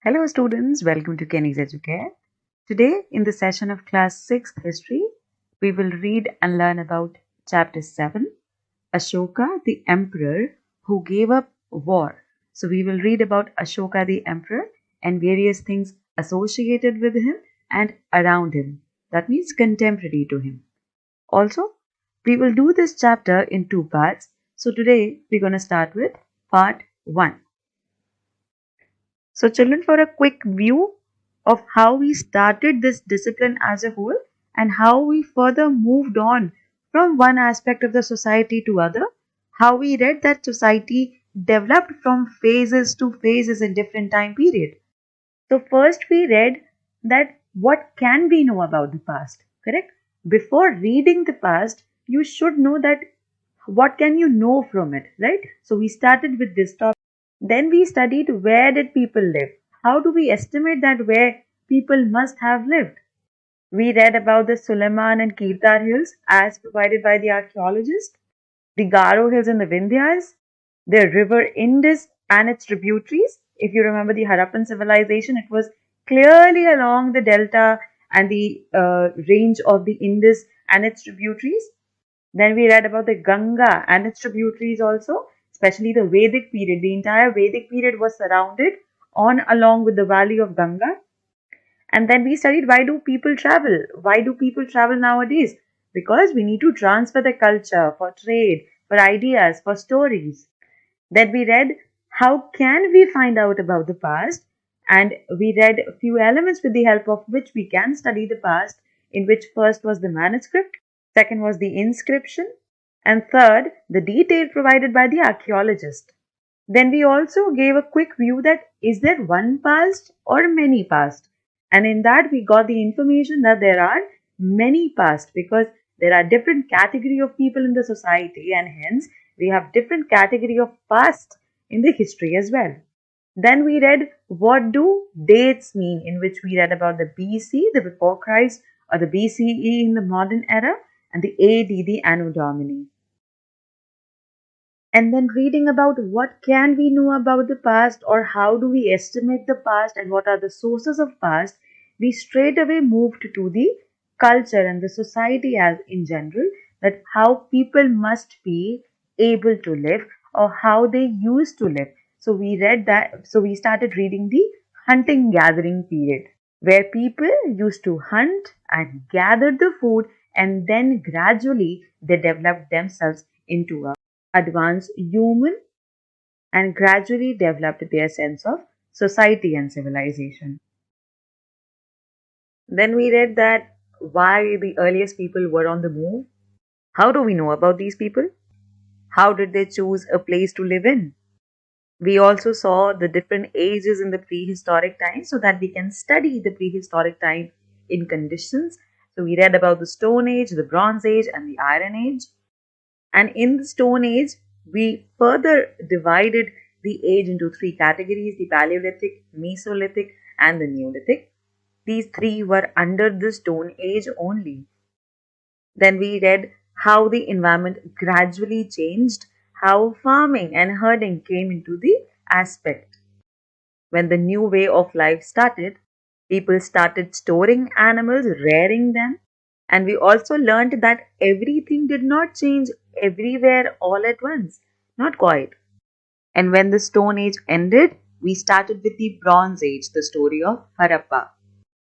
Hello students, welcome to KENE'S Educare. Today in the session of class 6th history, we will read and learn about chapter 7, Ashoka the emperor who gave up war. So we will read about Ashoka the emperor and various things associated with him and around him. That means contemporary to him. Also, we will do this chapter in two parts. So today we're going to start with part 1. So children, for a quick view of how we started this discipline as a whole and how we further moved on from one aspect of the society to other, how we read that society developed from phases to phases in different time period. So first we read that what can we know about the past, correct? Before reading the past, you should know that what can you know from it, right? So we started with this topic. Then we studied where did people live? How do we estimate that where people must have lived? We read about the Suleiman and Kirtar hills as provided by the archaeologists, the Garo hills in the Vindhyas, the river Indus and its tributaries. If you remember the Harappan civilization, it was clearly along the delta and the range of the Indus and its tributaries. Then we read about the Ganga and its tributaries also, especially the Vedic period. The entire Vedic period was surrounded on along with the valley of Ganga. And then we studied why do people travel? Why do people travel nowadays? Because we need to transfer the culture for trade, for ideas, for stories. Then we read how can we find out about the past? And we read a few elements with the help of which we can study the past, in which first was the manuscript, second was the inscription, and third, the detail provided by the archaeologist. Then we also gave a quick view that is there one past or many past? And in that we got the information that there are many past because there are different category of people in the society and hence we have different category of past in the history as well. Then we read what do dates mean, in which we read about the BC, the before Christ, or the BCE in the modern era, and the AD, the Anno Domini. And then reading about what can we know about the past or how do we estimate the past and what are the sources of past, we straight away moved to the culture and the society as in general, that how people must be able to live or how they used to live. So we read that, so we started reading the hunting gathering period where people used to hunt and gather the food and then gradually they developed themselves into a advanced human and gradually developed their sense of society and civilization. Then we read that why the earliest people were on the move. How do we know about these people? How did they choose a place to live in? We also saw the different ages in the prehistoric time so that we can study the prehistoric time in conditions. So we read about the Stone Age, the Bronze Age and the Iron Age. And in the Stone Age, we further divided the age into three categories, the Paleolithic, Mesolithic and the Neolithic. These three were under the Stone Age only. Then we read how the environment gradually changed, how farming and herding came into the aspect. When the new way of life started, people started storing animals, rearing them, and we also learned that everything did not change everywhere all at once. Not quite. And when the Stone Age ended, we started with the Bronze Age, the story of Harappa.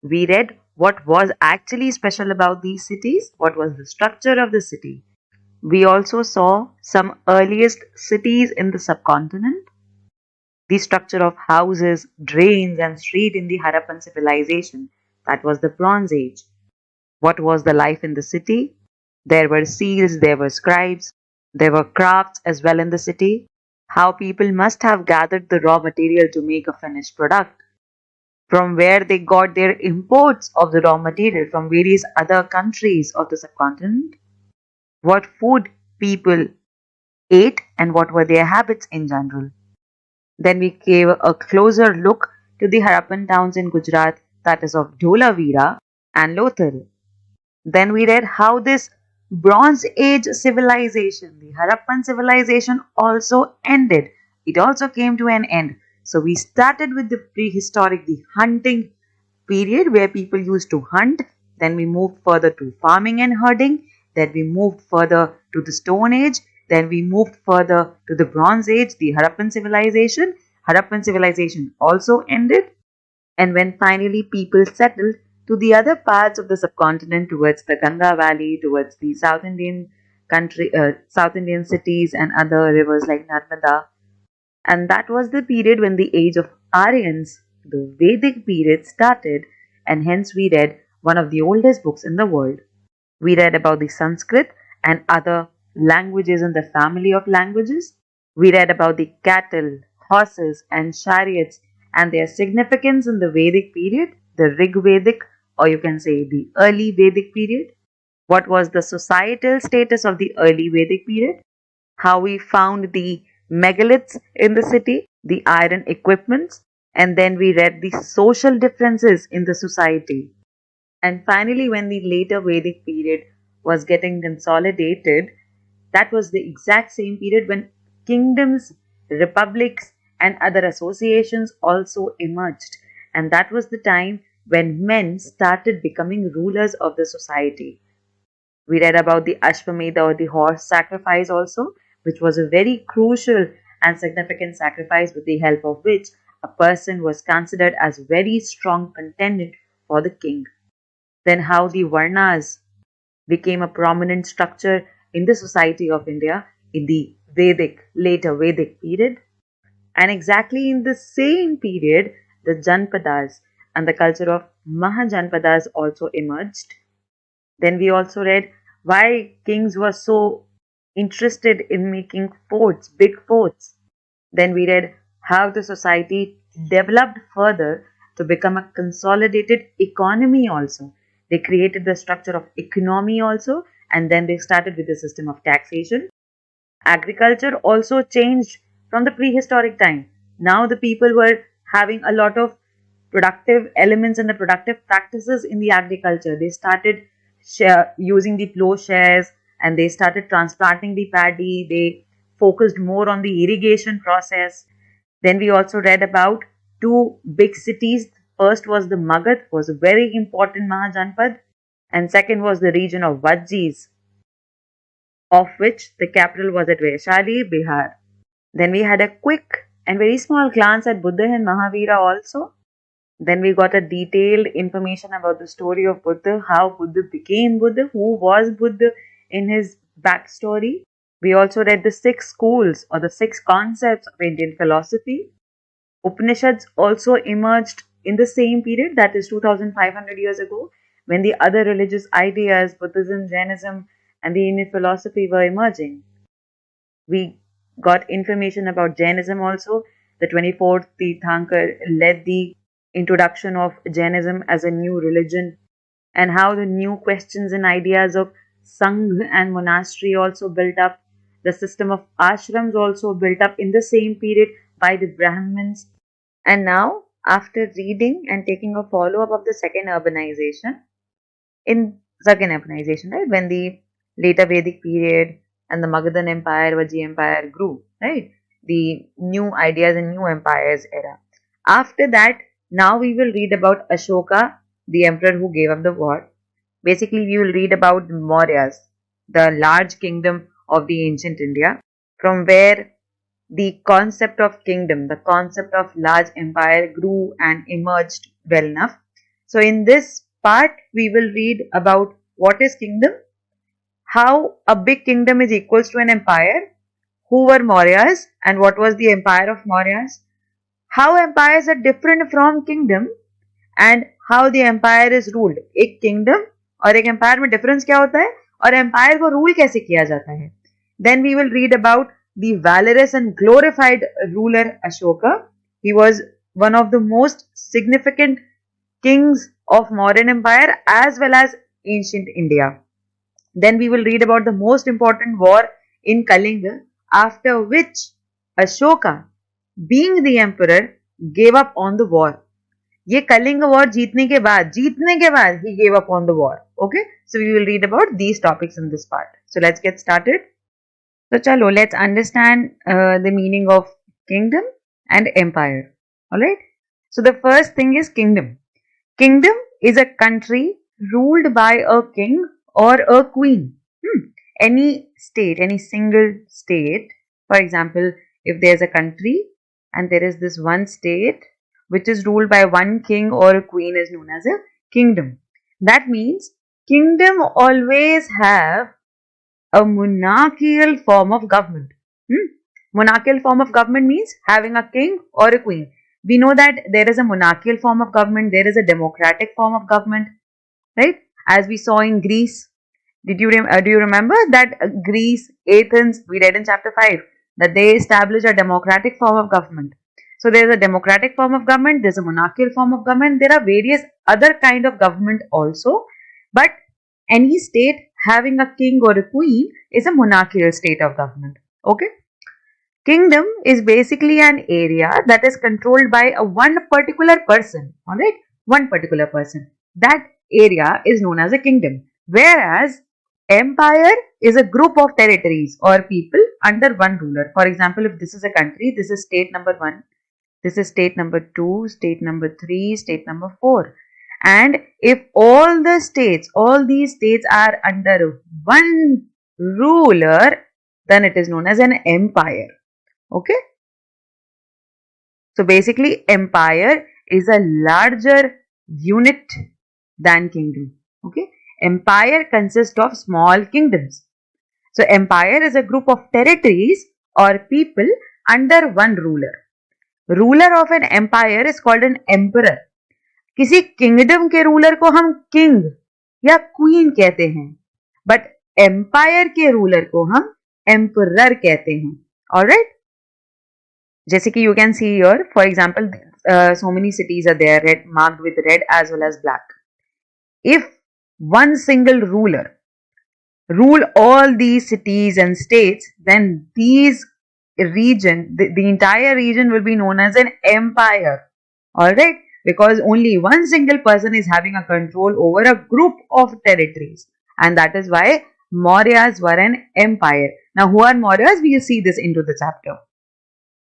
We read what was actually special about these cities, what was the structure of the city. We also saw some earliest cities in the subcontinent, the structure of houses, drains and street in the Harappan civilization. That was the Bronze Age. What was the life in the city? There were seals, there were scribes, there were crafts as well in the city. How people must have gathered the raw material to make a finished product. From where they got their imports of the raw material from various other countries of the subcontinent. What food people ate and what were their habits in general. Then we gave a closer look to the Harappan towns in Gujarat, that is of Dholavira and Lothal. Then we read how this Bronze Age civilization, the Harappan civilization, also ended. It also came to an end. So we started with the prehistoric, the hunting period where people used to hunt. Then we moved further to farming and herding. Then we moved further to the Stone Age. Then we moved further to the Bronze Age, the Harappan civilization. Harappan civilization also ended. And when finally people settled to the other parts of the subcontinent, towards the Ganga Valley, towards the South Indian cities and other rivers like Narmada, and that was the period when the age of Aryans, the Vedic period, started, and hence we read one of the oldest books in the world. We read about the Sanskrit and other languages in the family of languages. We read about the cattle, horses, and chariots and their significance in the Vedic period, the Rig Vedic, or you can say the early Vedic period. What was the societal status of the early Vedic period? How we found the megaliths in the city, the iron equipments, and then we read the social differences in the society. And finally, when the later Vedic period was getting consolidated, that was the exact same period when kingdoms, republics, and other associations also emerged. And that was the time when men started becoming rulers of the society. We read about the Ashwamedha or the horse sacrifice also, which was a very crucial and significant sacrifice with the help of which a person was considered as very strong contender for the king. Then how the Varnas became a prominent structure in the society of India in the later Vedic period. And exactly in the same period, the Janpadas and the culture of Mahajanpadas also emerged. Then we also read why kings were so interested in making forts, big forts. Then we read how the society developed further to become a consolidated economy also. They created the structure of economy also, and then they started with the system of taxation. Agriculture also changed from the prehistoric time. Now the people were having a lot of productive elements and the productive practices in the agriculture. They started using the plowshares and they started transplanting the paddy. They focused more on the irrigation process. Then we also read about two big cities. First was the Magadh, was a very important Mahajanpad, and second was the region of Vajjis, of which the capital was at Vaishali, Bihar. Then we had a quick and very small glance at Buddha and Mahavira also. Then we got a detailed information about the story of Buddha, how Buddha became Buddha, who was Buddha in his backstory. We also read the 6 schools or the 6 concepts of Indian philosophy. Upanishads also emerged in the same period, that is 2500 years ago, when the other religious ideas, Buddhism, Jainism, and the Indian philosophy were emerging. We got information about Jainism also. The 24th Tirthankar led the introduction of Jainism as a new religion, and how the new questions and ideas of Sangh and monastery also built up. The system of ashrams also built up in the same period by the Brahmins. And now, after reading and taking a follow up of the second urbanization, right, when the later Vedic period and the Magadhan Empire, Vajji Empire grew, right, the new ideas and new empires era. After that, now we will read about Ashoka, the emperor who gave up the war. Basically, we will read about the Mauryas, the large kingdom of the ancient India, from where the concept of kingdom, the concept of large empire grew and emerged well enough. So, in this part, we will read about what is kingdom, how a big kingdom is equals to an empire, who were Mauryas, and what was the empire of Mauryas, how empires are different from kingdom, and how the empire is ruled. एक kingdom और एक empire में difference क्या होता है और empire को rule कैसे किया जाता है. Then we will read about the valorous and glorified ruler Ashoka. He was one of the most significant kings of Mauryan Empire as well as ancient India. Then we will read about the most important war in Kalinga, after which Ashoka, being the emperor, gave up on the war. ये Kalinga war जीतने के बाद he gave up on the war. Okay, so we will read about these topics in this part. So let's get started. So chalo, let's understand the meaning of kingdom and empire. Alright. So the first thing is kingdom. Kingdom is a country ruled by a king or a queen. Any state, any single state, for example, if there's a country and there is this one state which is ruled by one king or a queen is known as a kingdom. That means kingdom always have a monarchical form of government. Monarchical form of government means having a king or a queen. We know that there is a monarchical form of government, there is a democratic form of government, right? As we saw in Greece. Do you remember that Greece, Athens, we read in chapter 5 that they established a democratic form of government. So there is a democratic form of government, there is a monarchical form of government, there are various other kind of government also. But any state having a king or a queen is a monarchical state of government. Okay. Kingdom is basically an area that is controlled by a one particular person. Alright. One particular person. That area is known as a kingdom. Whereas empire is a group of territories or people under one ruler. For example, if this is a country, this is state number 1, this is state number 2, state number 3, state number 4. And if all these states are under one ruler, then it is known as an empire. Okay. So basically empire is a larger unit than kingdom. Okay. Empire consists of small kingdoms. So empire is a group of territories or people under one ruler. Ruler of an empire is called an emperor. किसी kingdom के ruler को हम king या queen कहते हैं, but empire के ruler को हम एम्परर कहते हैं. ऑलराइट. जैसे कि you can see here, for example, so many cities are there red marked with red as well as black. If one single ruler rule all these cities and states, then these the entire region will be known as an empire. Alright, because only one single person is having a control over a group of territories, and that is why Mauryas were an empire. Now who are Mauryas? We will see this into the chapter.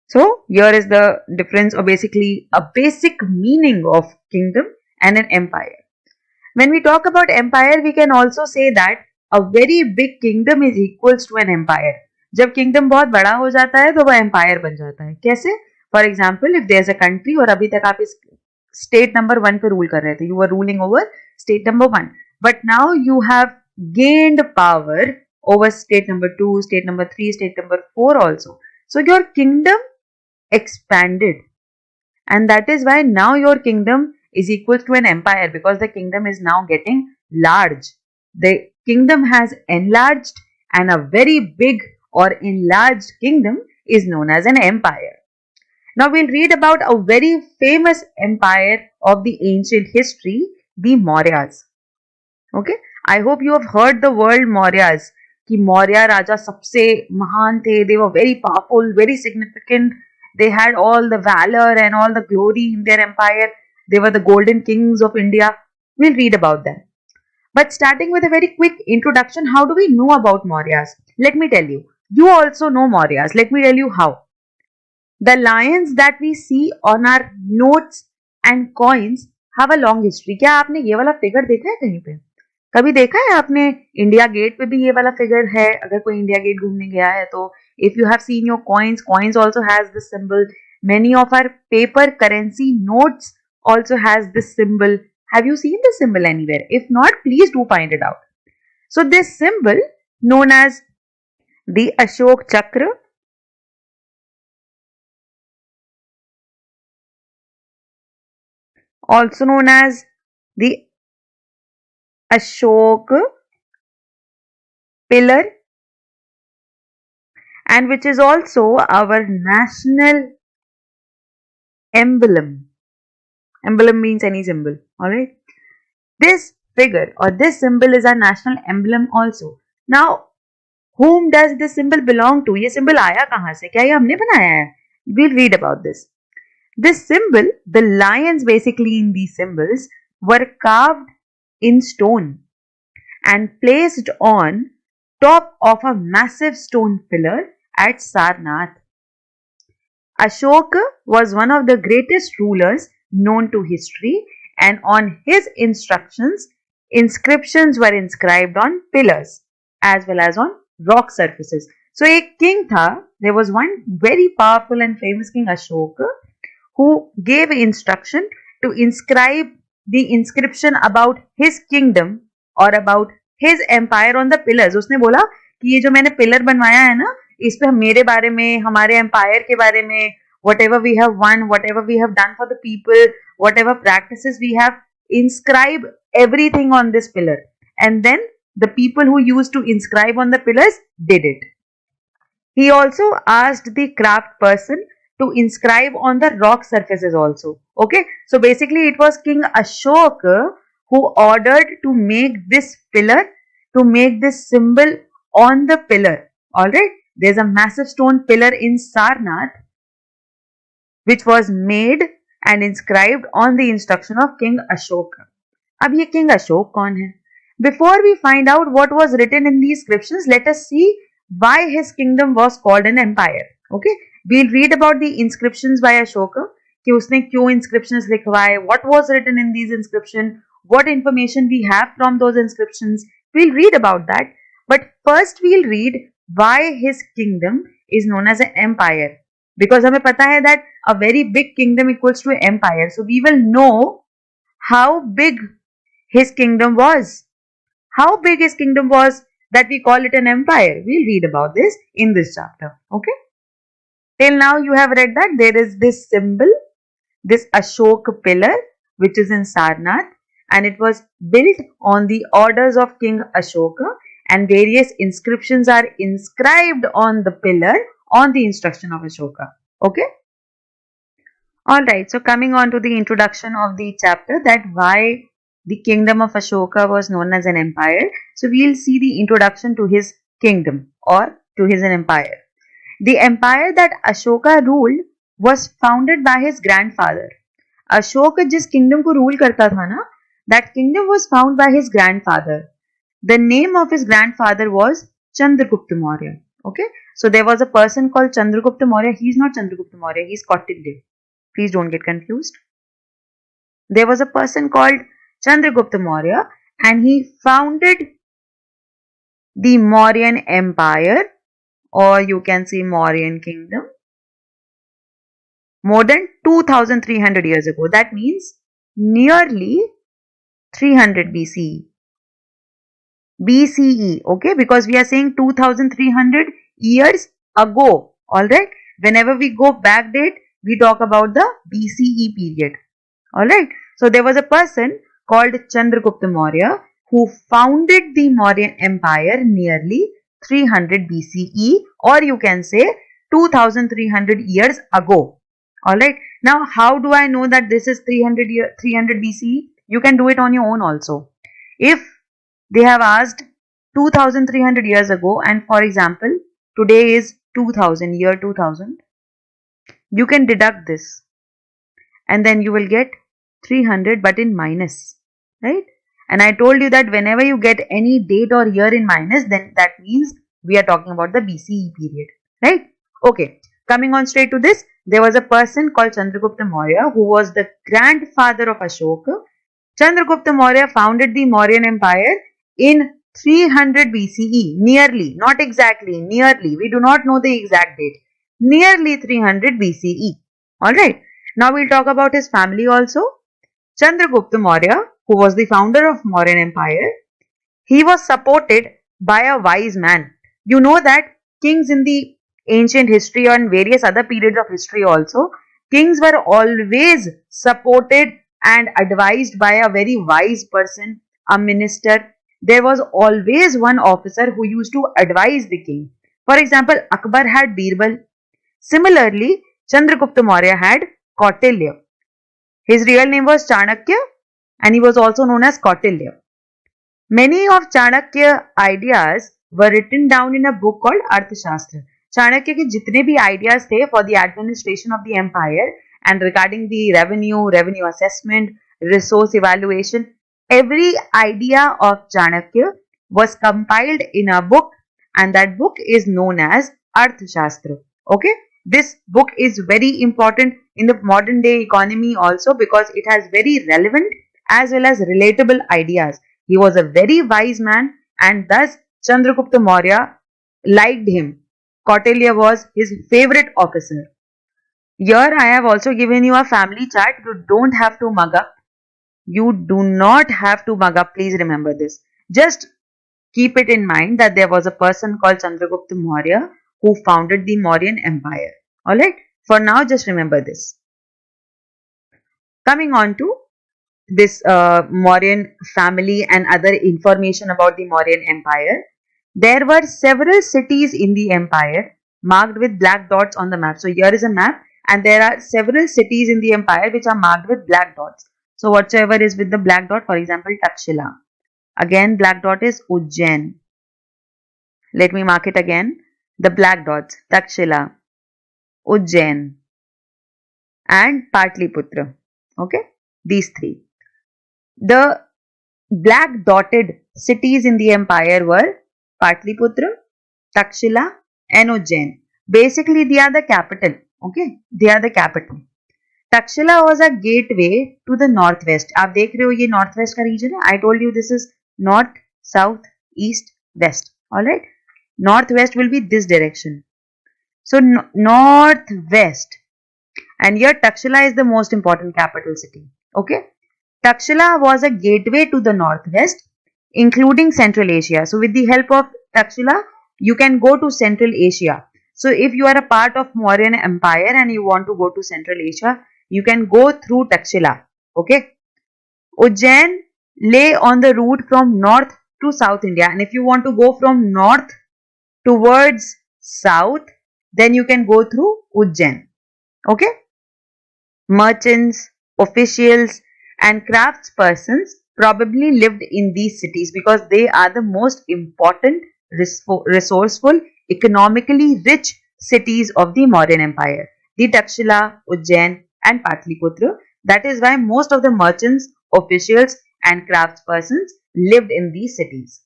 So here is the difference, or basically a basic meaning of kingdom and an empire. When we talk about empire, we can also say that a very big kingdom is equals to an empire. जब kingdom बहुत बड़ा हो जाता है तो वह empire बन जाता है. कैसे? For example, if there is a country और अभी तक आप इस state number 1 पे rule कर रहे थे, you were ruling over state number 1, but now you have gained power over state number 2, state number 3, state number 4 also. So your kingdom expanded, and that is why now your kingdom is equal to an empire, because the kingdom is now getting large. The kingdom has enlarged, and a very big or enlarged kingdom is known as an empire. Now we'll read about a very famous empire of the ancient history, the Mauryas. Okay, I hope you have heard the word Mauryas. कि मौर्य राजा सबसे महान थे. They were very powerful, very significant. They had all the valor and all the glory in their empire. They were the golden kings of India. We'll read about them. But starting with a very quick introduction, how do we know about Mauryas? Let me tell you. You also know Mauryas. Let me tell you how. The lions that we see on our notes and coins have a long history. क्या आपने ये वाला figure देखा है कहीं पे? कभी देखा है आपने? इंडिया गेट पे भी ये वाला फिगर है. अगर कोई इंडिया गेट घूमने गया है तो if you have seen your coins also has this symbol. Many of our paper currency notes also has this symbol. Have you seen this symbol anywhere? If not, please do find it out. So this symbol known as the Ashoka Chakra, also known as the Ashoka pillar, and which is also our national emblem. Emblem means any symbol. Alright. This figure or this symbol is our national emblem also. Now, whom does this symbol belong to? ये symbol आया कहाँ से? क्या ये हमने बनाया है? We'll read about this. This symbol, the lions basically in these symbols were carved in stone and placed on top of a massive stone pillar at Sarnath. Ashoka was one of the greatest rulers known to history, and on his instructions, inscriptions were inscribed on pillars as well as on rock surfaces. So a king tha, there was one very powerful and famous king Ashoka who gave instruction to inscribe the inscription about his kingdom or about his empire on the pillars. उसने बोला कि ये जो मैंने pillar बनवाया है ना, इस पे मेरे बारे में, हमारे एम्पायर के बारे में, whatever we have won, whatever we have done for the people, whatever practices we have, inscribe everything on this pillar. And then the people who used to inscribe on the pillars did it. He also asked the craft person to inscribe on the rock surfaces also. Okay, so basically it was King Ashoka who ordered to make this pillar, to make this symbol on the pillar. Alright, there's a massive stone pillar in Sarnath which was made and inscribed on the instruction of King Ashoka. अब ये King Ashok कौन है? Before we find out what was written in these inscriptions, let us see why his kingdom was called an empire. Okay, we'll read about the inscriptions by Ashoka, कि उसने क्यों inscriptions लिखवाए, what was written in these inscriptions, what information we have from those inscriptions. We'll read about that. But first we'll read why his kingdom is known as an empire. Because हमें पता है that a very big kingdom equals to an empire. So we will know how big his kingdom was. How big his kingdom was that we call it an empire. We'll read about this in this chapter. Okay. Till now you have read that there is this symbol, this Ashoka pillar, which is in Sarnath, and it was built on the orders of King Ashoka, and various inscriptions are inscribed on the pillar on the instruction of Ashoka. Okay. Alright, so coming on to the introduction of the chapter, that why the kingdom of Ashoka was known as an empire. So we'll see the introduction to his kingdom or to his empire. The empire that Ashoka ruled was founded by his grandfather. Ashoka जिस kingdom को rule करता था ना, that kingdom was founded by his grandfather. The name of his grandfather was Chandragupta Maurya. Okay, so there was a person called Chandragupta Maurya. He is not Chandragupta Maurya, he is Kautilya. Please don't get confused. There was a person called Chandragupta Maurya, and he founded the Mauryan Empire, or you can say Mauryan Kingdom, more than 2300 years ago. That means nearly 300 BCE. BCE, okay, because we are saying 2300 years ago. Alright, whenever we go back date, we talk about the BCE period. Alright, so there was a person called Chandragupta Maurya who founded the Mauryan Empire nearly 300 BCE, or you can say 2300 years ago. Alright, now how do I know that this is 300 BCE? You can do it on your own also. If they have asked 2300 years ago, and for example today is 2000, year 2000, you can deduct this and then you will get 300 but in minus, right? And I told you that whenever you get any date or year in minus, then that means we are talking about the BCE period, right? Okay, coming on straight to this, there was a person called Chandragupta Maurya who was the grandfather of Ashoka. Chandragupta Maurya founded the Mauryan Empire in 300 BCE, nearly, not exactly, nearly. We do not know the exact date. Nearly 300 BCE. Alright, now we'll talk about his family also. Chandragupta Maurya, who was the founder of Mauryan Empire, he was supported by a wise man. You know that kings in the ancient history and various other periods of history also, kings were always supported and advised by a very wise person, a minister. There was always one officer who used to advise the king. For example, Akbar had Birbal. Similarly, Chandragupta Maurya had Kautilya. His real name was Chanakya and he was also known as Kautilya. Many of Chanakya ideas were written down in a book called Arthashastra. Chanakya के जितने भी ideas थे for the administration of the empire and regarding the revenue assessment, resource evaluation, every idea of Chanakya was compiled in a book, and that book is known as Arthashastra. Okay, This book is very important in the modern day economy also because it has very relevant as well as relatable ideas. He was a very wise man and thus Chandragupta Maurya liked him. Kautilya was his favorite officer. Here I have also given you a family chart. You don't have to mug up. You do not have to mug up. Please remember this. Just keep it in mind that there was a person called Chandragupta Maurya who founded the Mauryan Empire. Alright. For now, just remember this. Coming on to this Mauryan family and other information about the Mauryan Empire. There were several cities in the empire marked with black dots on the map. So here is a map and there are several cities in the empire which are marked with black dots. So whatsoever is with the black dot, for example, Takshila. Again, black dot is Ujjain. Let me mark it again. The black dots, Takshila, Ujjain and Patliputra. Okay, these three. The black dotted cities in the empire were Patliputra, Takshila and Ujjain. Basically, they are the capital. Okay, they are the capital. Takshila was a gateway to the northwest. आप देख रहे हो ये northwest का region है. I told you this is north, south, east, west. Alright. Northwest will be this direction. So northwest. And here Takshila is the most important capital city. Okay. Takshila was a gateway to the northwest, including Central Asia. So with the help of Takshila, you can go to Central Asia. So if you are a part of Mauryan Empire and you want to go to Central Asia, you can go through Takshila. Okay. Ujjain lay on the route from north to South India. And if you want to go from north towards south, then you can go through Ujjain. Okay. Merchants, officials and craftspersons probably lived in these cities because they are the most important, resourceful, economically rich cities of the Mauryan Empire. The Takshila, Ujjain and Patliputra. That is why most of the merchants, officials and craftspersons lived in these cities.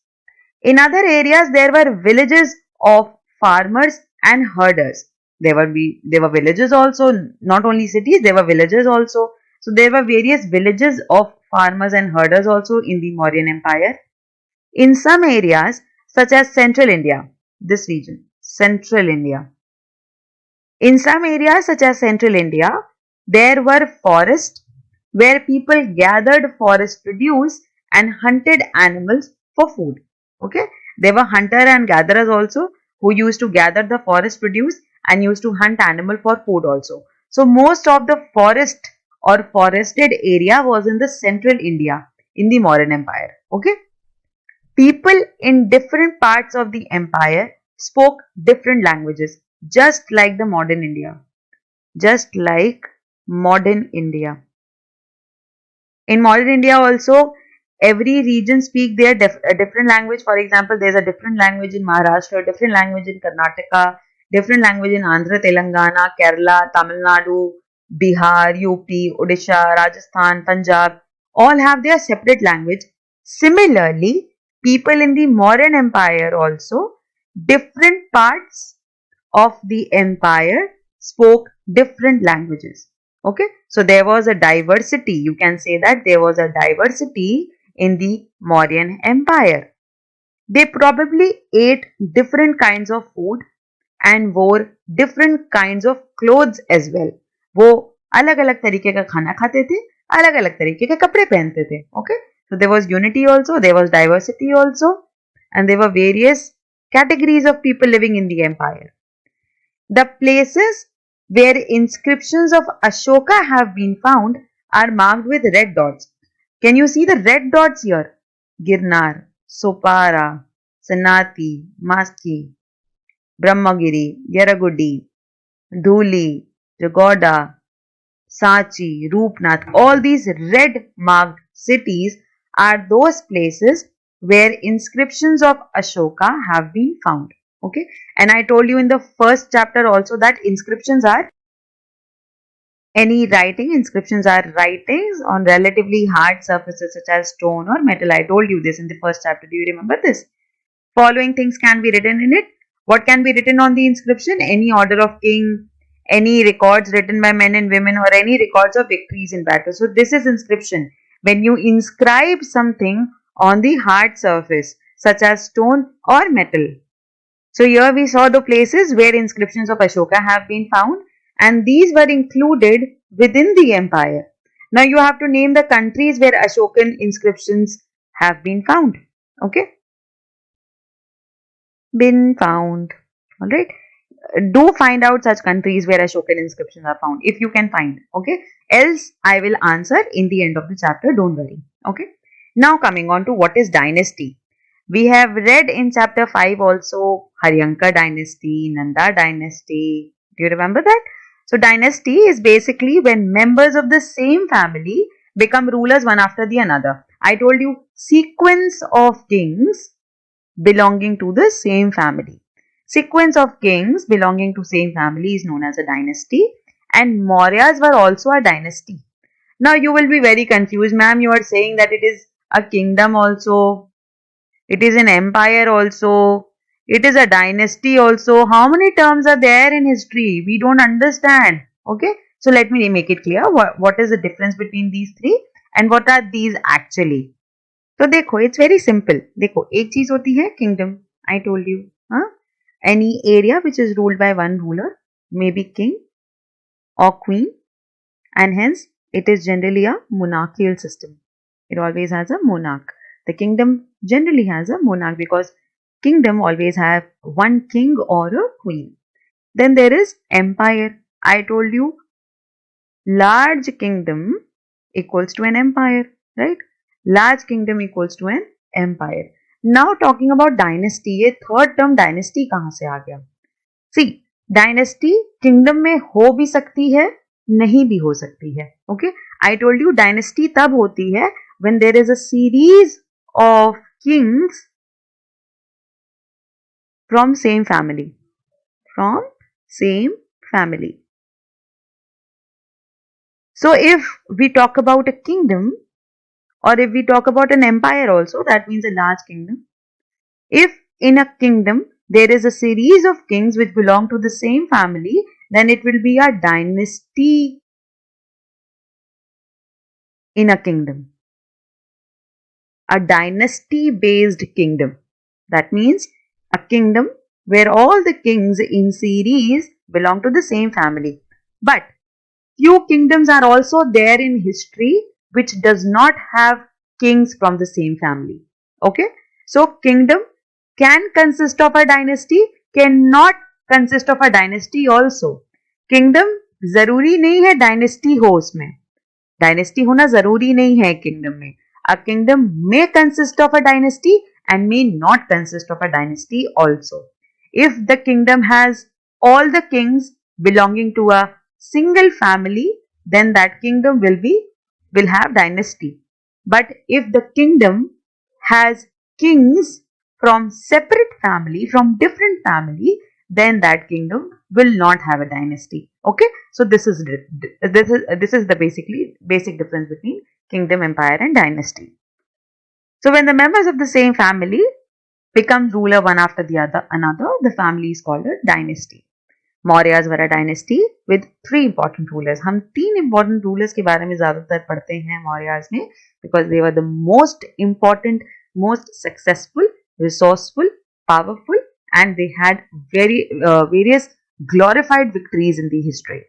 In other areas, there were villages of farmers and herders. There were villages also, not only cities, there were villages also. So there were various villages of farmers and herders also in the Mauryan Empire. In some areas, such as Central India, this region, Central India. In some areas such as Central India, there were forests where people gathered forest produce and hunted animals for food. Okay, there were hunter and gatherers also who used to gather the forest produce and used to hunt animal for food also. So most of the forest or forested area was in the Central India in the Mauryan Empire. Okay, people in different parts of the empire spoke different languages, just like the modern India. Just like modern India. In modern India also, every region speak their different language. For example, there is a different language in Maharashtra, different language in Karnataka, different language in Andhra, Telangana, Kerala, Tamil Nadu, Bihar, UP, Odisha, Rajasthan, Punjab. All have their separate language. Similarly, people in the Mauryan Empire also, different parts of the empire spoke different languages. Okay, so there was a diversity. You can say that there was a diversity in the Mauryan Empire. They probably ate different kinds of food and wore different kinds of clothes as well. वो अलग अलग तरीके का खाना खाते थे, अलग अलग तरीके के कपड़े पहनते थे. Okay, so there was unity also, there was diversity also, and there were various categories of people living in the empire. The places where inscriptions of Ashoka have been found are marked with red dots. Can you see the red dots here? Girnar, Sopara, Sanati, Maski, Brahmagiri, Yaragudi, Dhuli, Jagoda, Sachi, Roopnath. All these red marked cities are those places where inscriptions of Ashoka have been found. Okay, and I told you in the first chapter also that inscriptions are any writing. Inscriptions are writings on relatively hard surfaces such as stone or metal. I told you this in the first chapter. Do you remember this? Following things can be written in it. What can be written on the inscription? Any order of king, any records written by men and women or any records of victories in battle. So this is inscription. When you inscribe something on the hard surface, such as stone or metal. So here we saw the places where inscriptions of Ashoka have been found, and these were included within the empire. Now you have to name the countries where Ashokan inscriptions have been found. Okay? Been found. Alright? Do find out such countries where Ashokan inscriptions are found if you can find. Okay? Else I will answer in the end of the chapter. Don't worry. Okay? Now coming on to what is dynasty. We have read in chapter 5 also Haryanka dynasty, Nanda dynasty. Do you remember that? So dynasty is basically when members of the same family become rulers one after the another. I told you sequence of kings belonging to the same family. Sequence of kings belonging to same family is known as a dynasty, and Mauryas were also a dynasty. Now you will be very confused, ma'am. You are saying that it is a kingdom also. It is an empire also. It is a dynasty also. How many terms are there in history? We don't understand. Okay. So let me make it clear. What is the difference between these three and what are these actually? So देखो, it's very simple. देखो, एक चीज होती है kingdom. I told you. Any area which is ruled by one ruler may be king or queen, and hence it is generally a monarchical system. It always has a monarch. The kingdom generally has a monarch because kingdom always have one king or a queen. Then there is empire. I told you large kingdom equals to an empire, right? Large kingdom equals to an empire. Now talking about dynasty, ये third term dynasty कहाँ से आ गया? See, dynasty kingdom में हो भी सकती है, नहीं भी हो सकती है. Okay? I told you dynasty तब होती है when there is a series of kings from same family. From same family. So if we talk about a kingdom, or if we talk about an empire also, that means a large kingdom. If in a kingdom there is a series of kings which belong to the same family, then it will be a dynasty in a kingdom. A dynasty based kingdom. That means a kingdom where all the kings in series belong to the same family. But few kingdoms are also there in history which does not have kings from the same family. Okay? So kingdom can consist of a dynasty, cannot consist of a dynasty also. Kingdom जरूरी नहीं है dynasty हो उसमें. Dynasty होना जरूरी नहीं है kingdom में. A kingdom may consist of a dynasty and may not consist of a dynasty also. If the kingdom has all the kings belonging to a single family, then that kingdom will have dynasty. But if the kingdom has kings from separate family, from different family, then that kingdom will not have a dynasty. Okay, so this is the basic difference between kingdom, empire, and dynasty. So when the members of the same family become ruler one after the another, the family is called a dynasty. Mauryas were a dynasty with 3 important rulers. हम 3 important rulers के बारे में ज़्यादातर पढ़ते हैं Mauryas में because they were the most important, most successful, resourceful, powerful, and they had various glorified victories in the history.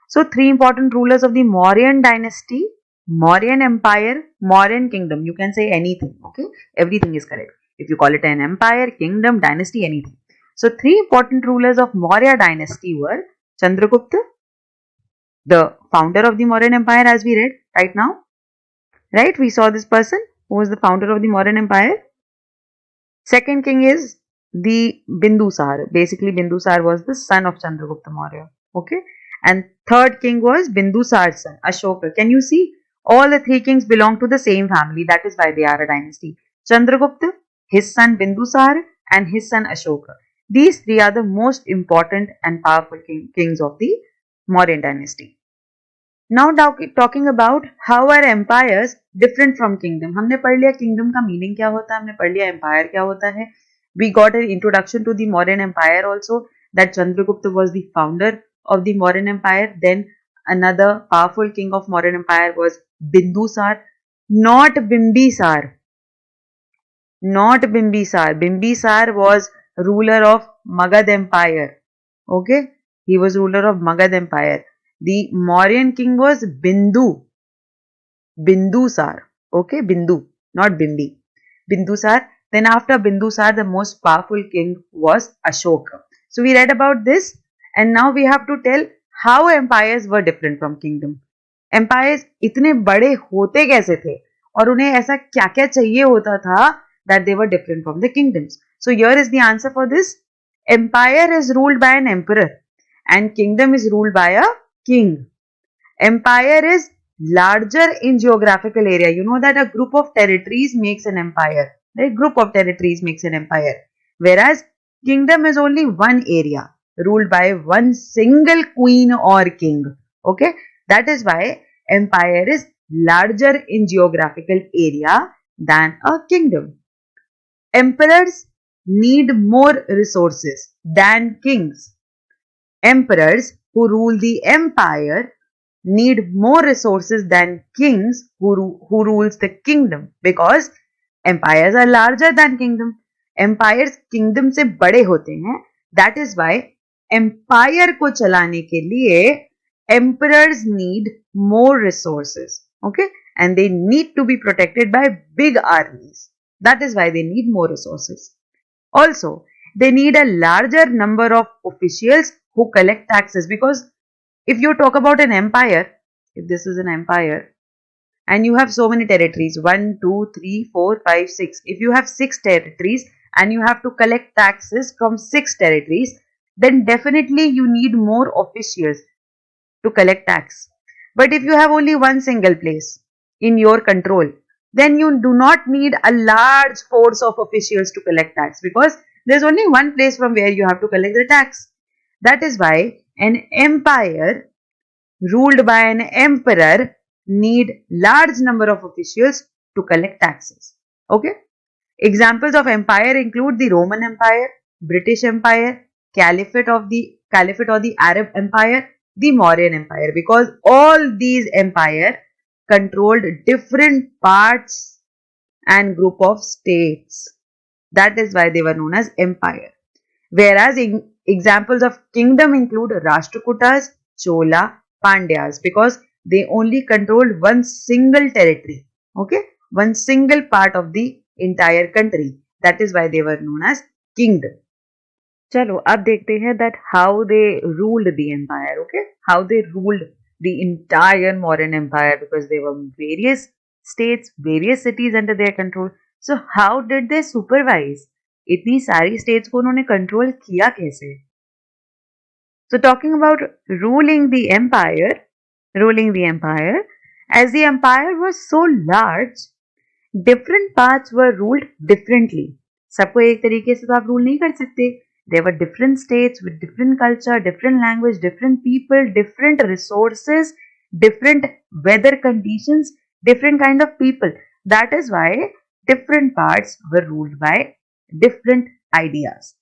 So 3 important rulers of the Mauryan dynasty, Mauryan empire, Mauryan kingdom. You can say anything. Okay, everything is correct. If you call it an empire, kingdom, dynasty, anything. So 3 important rulers of Maurya dynasty were Chandragupta, the founder of the Mauryan empire, as we read right now. Right, we saw this person who was the founder of the Mauryan empire. Second king is the Bindusar. Basically, Bindusar was the son of Chandragupta Maurya. Okay, and third king was Bindusar's son, Ashoka. Can you see? All the 3 kings belong to the same family. That is why they are a dynasty. Chandragupta, his son Bindusar, and his son Ashoka. These 3 are the most important and powerful kings of the Mauryan dynasty. Now talking about how are empires different from kingdom. हमने पढ़ लिया kingdom का meaning क्या होता है, हमने पढ़ लिया empire क्या होता है. We got an introduction to the Mauryan empire also, that Chandragupta was the founder of the Mauryan Empire. Then another powerful king of Mauryan Empire was Bindusar, not Bimbisar. Not Bimbisar. Bimbisar was ruler of Magad Empire. Okay, he was ruler of Magad Empire. The Mauryan king was Bindusar. Okay, Bindu, not Bimbi. Bindusar. Then after Bindusar, the most powerful king was Ashoka. So we read about this, and now we have to tell how empires were different from kingdom. Empires इतने बड़े होते कैसे थे और उन्हें ऐसा क्या क्या चाहिए होता था that they were different from the kingdoms. So here is the answer for this. Empire is ruled by an emperor and kingdom is ruled by a king. Empire is larger in geographical area. You know that a group of territories makes an empire. A group of territories makes an empire. Whereas kingdom is only one area ruled by one single queen or king. Okay, that is why empire is larger in geographical area than a kingdom. Emperors need more resources than kings. Emperors who rule the empire need more resources than kings who rules the kingdom, because empires are larger than kingdom. Empires kingdom से बड़े होते हैं. That is why empire को चलाने के लिए emperors need more resources. Okay, and they need to be protected by big armies. That is why they need more resources. Also, they need a larger number of officials who collect taxes, because if you talk about an empire, if this is an empire and you have so many territories, 1, 2, 3, 4, 5, 6. If you have 6 territories and you have to collect taxes from 6 territories, then definitely you need more officials to collect tax. But if you have only one single place in your control, then you do not need a large force of officials to collect tax, because there's only one place from where you have to collect the tax. That is why an empire ruled by an emperor need large number of officials to collect taxes. Okay. Examples of empire include the Roman Empire, British Empire, Caliphate or the Arab Empire, the Mauryan Empire, because all these empires controlled different parts and group of states. That is why they were known as empire. Whereas examples of kingdom include Rashtrakutas, Chola, Pandyas, because they only controlled one single territory. Okay, one single part of the entire country. That is why they were known as kingdom. चलो अब देखते हैं that how they ruled the empire. Okay, how they ruled the entire Mauryan Empire, because there were various states, various cities under their control. So how did they supervise? इतनी सारी states को उन्होंने control किया कैसे? So talking about ruling the empire, as the empire was so large, different parts were ruled differently. सबको एक तरीके से तो आप rule नहीं कर सकते. There were different states with different culture, different language, different people, different resources, different weather conditions, different kind of people. That is why different parts were ruled by different ideas.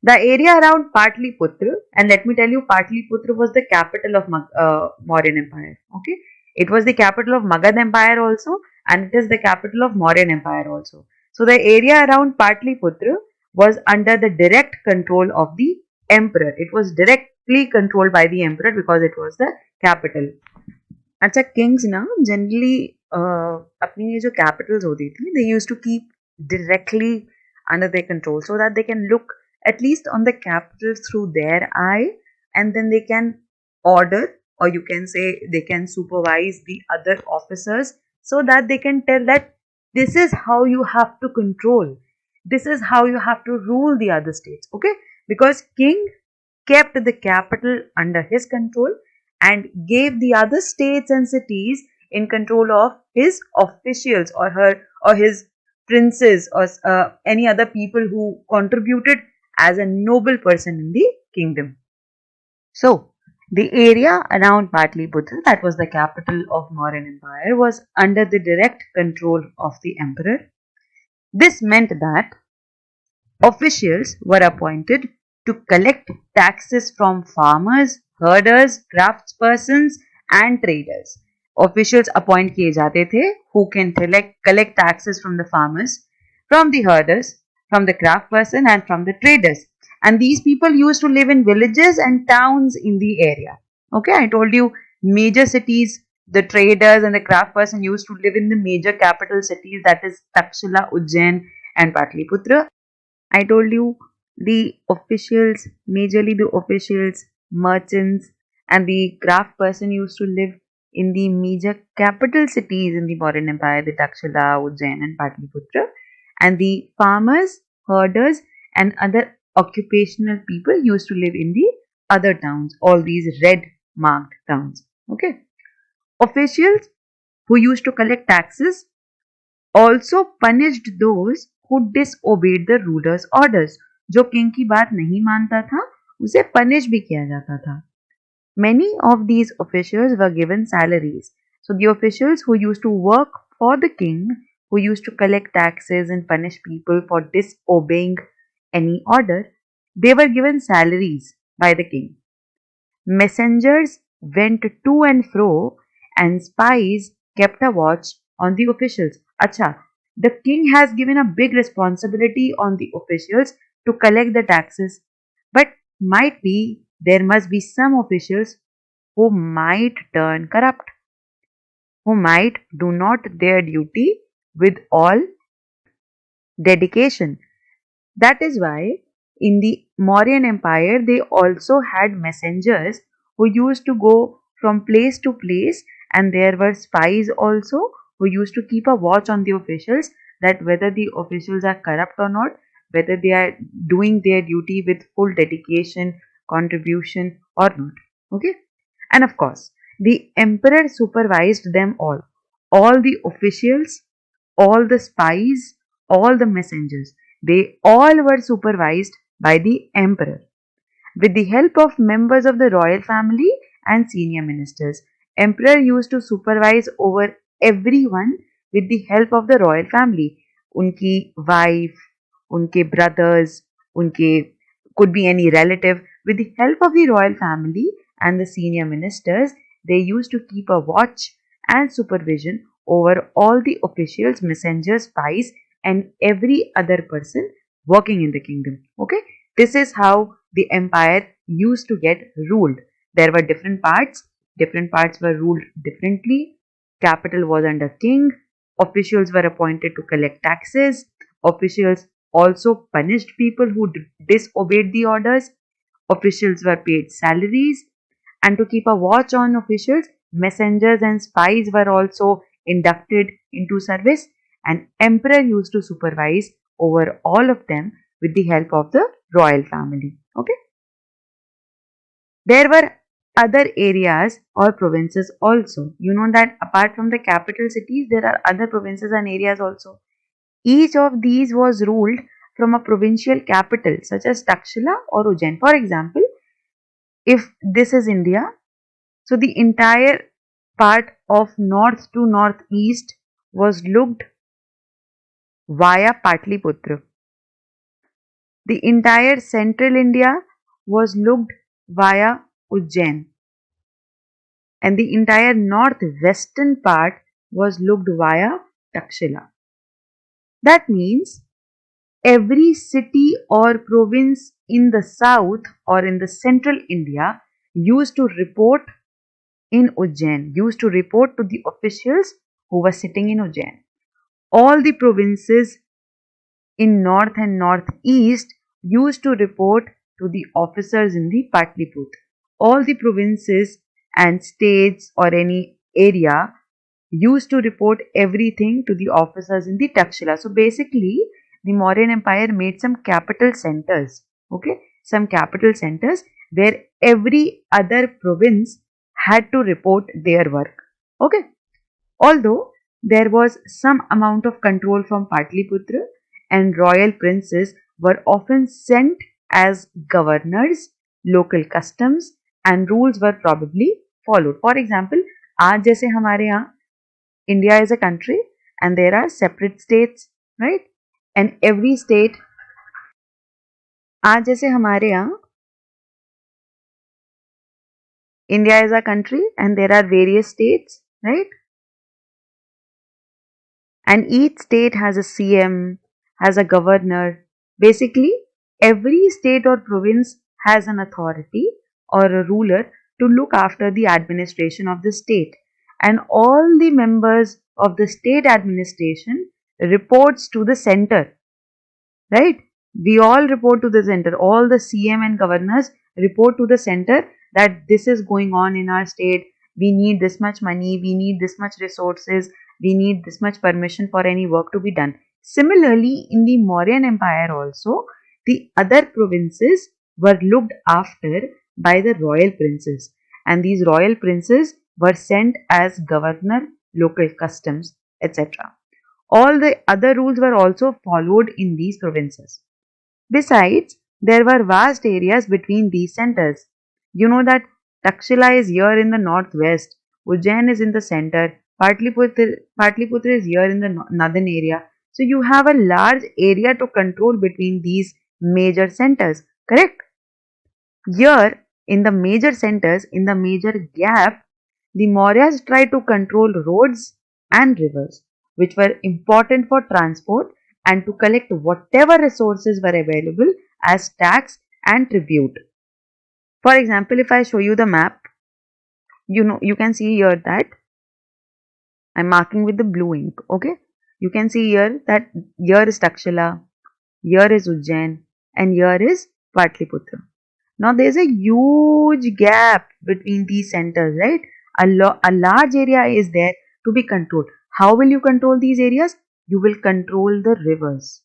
The area around Patliputra, and let me tell you, Patliputra was the capital of Mauryan Empire. Okay, it was the capital of Magad Empire also, and it is the capital of Mauryan Empire also. So the area around Patliputra was under the direct control of the emperor. It was directly controlled by the emperor because it was the capital. अच्छा, kings ना generally अपनी ये जो capitals होती थी, they used to keep directly under their control so that they can look at least on the capital through their eye, and then they can order, or you can say they can supervise the other officers so that they can tell that this is how you have to control, this is how you have to rule the other states. Okay, because king kept the capital under his control and gave the other states and cities in control of his officials or his princes or any other people who contributed as a noble person in the kingdom. So the area around Patliputra, that was the capital of Mauryan Empire, was under the direct control of the emperor. This meant that officials were appointed to collect taxes from farmers, herders, craftspersons and traders. Officials appoint किए जाते थे who can collect taxes from the farmers, from the herders, from the craftsperson and from the traders. And these people used to live in villages and towns in the area. Okay, I told you major cities, the traders and the craftsperson used to live in the major capital cities, that is Takshila, Ujjain and Patliputra. I told you the officials, majorly the officials, merchants, and the craft person used to live in the major capital cities in the Mauryan Empire, the Takshila, Ujjain, and Patliputra. And the farmers, herders, and other occupational people used to live in the other towns, all these red marked towns. Okay. Officials who used to collect taxes also punished those who disobeyed the ruler's orders. जो king की बात नहीं मानता था उसे punish भी किया जाता था. Many of these officials were given salaries. So the officials who used to work for the king, who used to collect taxes and punish people for disobeying any order, they were given salaries by the king. Messengers went to and fro, and spies kept a watch on the officials. Acha, the king has given a big responsibility on the officials to collect the taxes, but might be there must be some officials who might turn corrupt, who might do not their duty with all dedication. That is why in the Mauryan Empire they also had messengers who used to go from place to place, and there were spies also who used to keep a watch on the officials, that whether the officials are corrupt or not, whether they are doing their duty with full dedication, contribution or not. Okay? And of course, the emperor supervised them all. All the officials, all the spies, all the messengers, they all were supervised by the emperor with the help of members of the royal family and senior ministers. Emperor used to supervise over everyone with the help of the royal family. Unki wife, unke brothers, unke could be any relative. With the help of the royal family and the senior ministers, they used to keep a watch and supervision over all the officials, messengers, spies, and every other person working in the kingdom. Okay, this is how the empire used to get ruled. There were different parts were ruled differently. Capital was under king, officials were appointed to collect taxes, officials also punished people who disobeyed the orders, officials were paid salaries, and to keep a watch on officials, messengers and spies were also inducted into service, and emperor used to supervise over all of them with the help of the royal family. Okay, there were other areas or provinces also. You know that apart from the capital cities, there are other provinces and areas also. Each of these was ruled from a provincial capital such as Takshila or Ujjain. For example, if this is India, so the entire part of north to northeast was looked via Patliputra. The entire central India was looked via Ujjain, and the entire northwestern part was looked via Takshila. That means every city or province in the south or in the central India used to report in Ujjain, used to report to the officials who were sitting in Ujjain. All the provinces in north and northeast used to report to the officers in the Patliputra. All the provinces and states or any area used to report everything to the officers in the Takshila. So basically, the Mauryan Empire made some capital centers. Okay, some capital centers where every other province had to report their work. Okay, although there was some amount of control from Patliputra, and royal princes were often sent as governors, local customs and rules were probably followed. For example, आज जैसे हमारे यहाँ India is a country and there are separate states, right? And every state, आज जैसे हमारे यहाँ India is a country and there are various states, right? And each state has a CM, has a governor. Basically, every state or province has an authority or a ruler to look after the administration of the state. And all the members of the state administration reports to the center, right? We all report to the center. All the CM and governors report to the center that this is going on in our state. We need this much money. We need this much resources. We need this much permission for any work to be done. Similarly, in the Mauryan Empire also, the other provinces were looked after by the royal princes, and these royal princes were sent as governor, local customs, etc. All the other rules were also followed in these provinces. Besides, there were vast areas between these centers. You know that Takshila is here in the northwest, Ujjain is in the center, Patliputra is here in the northern area. So you have a large area to control between these major centers, correct? Here, in the major centers, in the major gap, the Mauryas tried to control roads and rivers, which were important for transport and to collect whatever resources were available as tax and tribute. For example, if I show you the map, you can see here that I'm marking with the blue ink. Okay, you can see here that here is Takshila, here is Ujjain, and here is Patliputra. Now there is a huge gap between these centers, right? A large area is there to be controlled. How will you control these areas? You will control the rivers.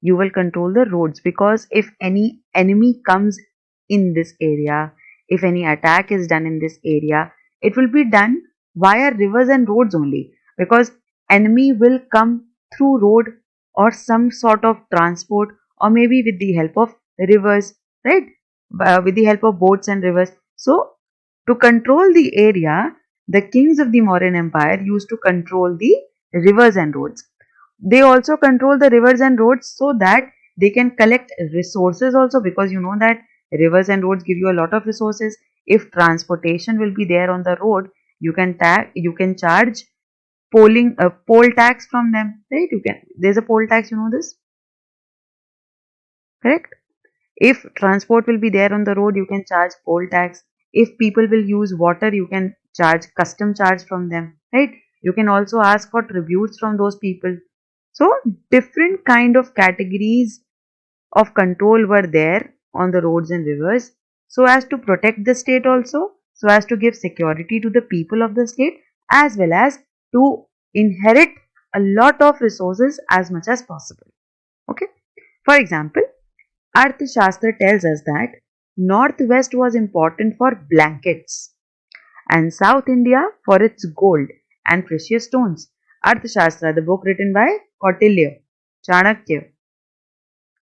You will control the roads, because if any enemy comes in this area, if any attack is done in this area, it will be done via rivers and roads only, because enemy will come through road or some sort of transport, or maybe with the help of rivers, right? With the help of boats and rivers. So to control the area, the kings of the Mauryan Empire used to control the rivers and roads. They also control the rivers and roads so that they can collect resources also, because you know that rivers and roads give you a lot of resources. If transportation will be there on the road, you can charge poll tax from them, right? There's a poll tax, you know this, correct? If transport will be there on the road, you can charge poll tax. If people will use water, you can charge custom charge from them, right? You can also ask for tributes from those people. So different kind of categories of control were there on the roads and rivers, so as to protect the state also, so as to give security to the people of the state, as well as to inherit a lot of resources as much as possible. Okay. For example, Arthashastra tells us that Northwest was important for blankets and South India for its gold and precious stones. Arthashastra, the book written by Kautilya, Chanakya,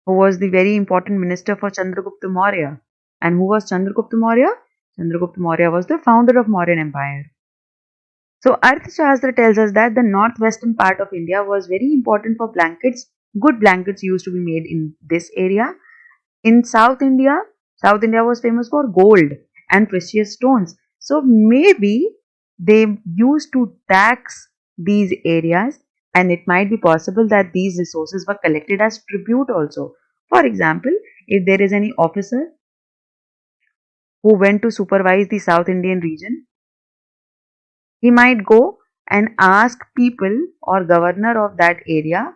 who was the very important minister for Chandragupta Maurya. And who was Chandragupta Maurya? Chandragupta Maurya was the founder of Mauryan Empire. So Arthashastra tells us that the northwestern part of India was very important for blankets. Good blankets used to be made in this area. In South India was famous for gold and precious stones. So maybe they used to tax these areas, and it might be possible that these resources were collected as tribute also. For example, if there is any officer who went to supervise the South Indian region, he might go and ask people or governor of that area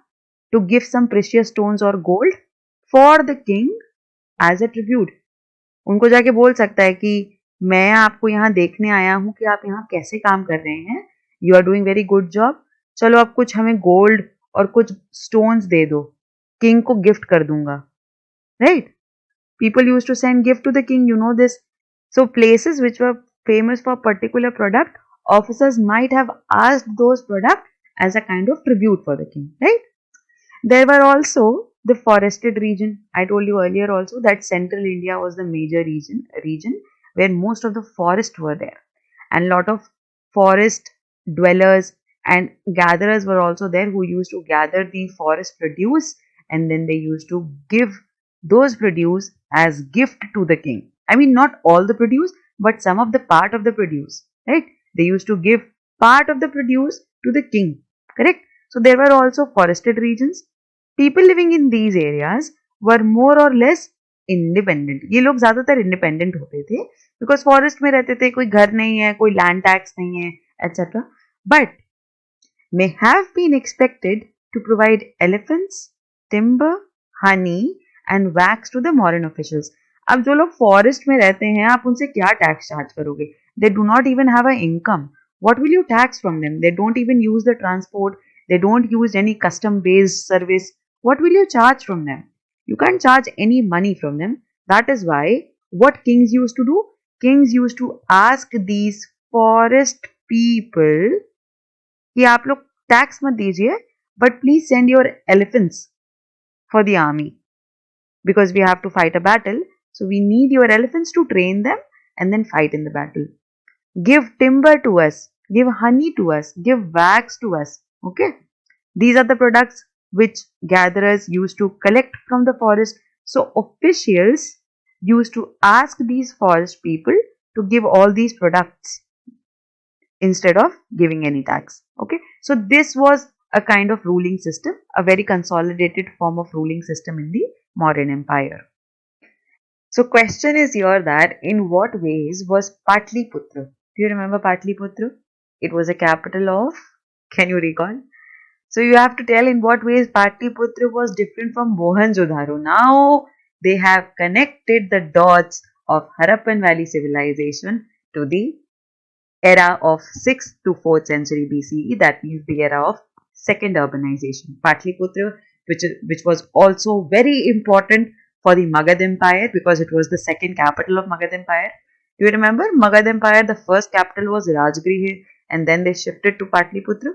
to give some precious stones or gold for the king as a tribute. उनको जाके बोल सकता है कि मैं आपको यहाँ देखने आया हूँ कि आप यहाँ कैसे काम कर रहे हैं, you are doing very good job, चलो आप कुछ हमें गोल्ड और कुछ स्टोन्स दे दो, किंग को गिफ्ट कर दूंगा, right? People used to send gift to the king, you know this. So places which were famous for particular product, officers might have asked those product as a kind of tribute for the king, right? There were also the forested region. I told you earlier also that central India was the major region where most of the forests were there, and lot of forest dwellers and gatherers were also there who used to gather the forest produce, and then they used to give those produce as gift to the king. I mean, not all the produce, but some of the part of the produce, right? They used to give part of the produce to the king, correct? So there were also forested regions. People living in these areas were more or less independent. ये लोग ज़्यादातर independent होते थे because forest में रहते थे, कोई घर नहीं है, कोई land tax नहीं है, etc. But may have been expected to provide elephants, timber, honey and wax to the modern officials. अब जो लोग forest में रहते हैं, आप उनसे क्या tax charge करोगे? They do not even have an income. What will you tax from them? They don't even use the transport. They don't use any custom-based service. What will you charge from them? You can't charge any money from them. That is why what kings used to do? Kings used to ask these forest people कि आप लोग tax मत दीजिए, but please send your elephants for the army because we have to fight a battle. So we need your elephants to train them and then fight in the battle. Give timber to us, give honey to us, give wax to us. Okay, these are the products which gatherers used to collect from the forest. So officials used to ask these forest people to give all these products instead of giving any tax. Okay, so this was a kind of ruling system, a very consolidated form of ruling system in the modern empire. So question is here that in what ways was Patliputra? Do you remember Patliputra? It was a capital of, can you recall? So you have to tell in what ways Patliputra was different from Mohenjo-daro. Now they have connected the dots of Harappan Valley civilization to the era of 6th to 4th century BCE, that means the era of second urbanization. Patliputra, which was also very important for the Magad Empire because it was the second capital of Magad Empire. Do you remember Magad Empire? The first capital was Rajgriha and then they shifted to Patliputra.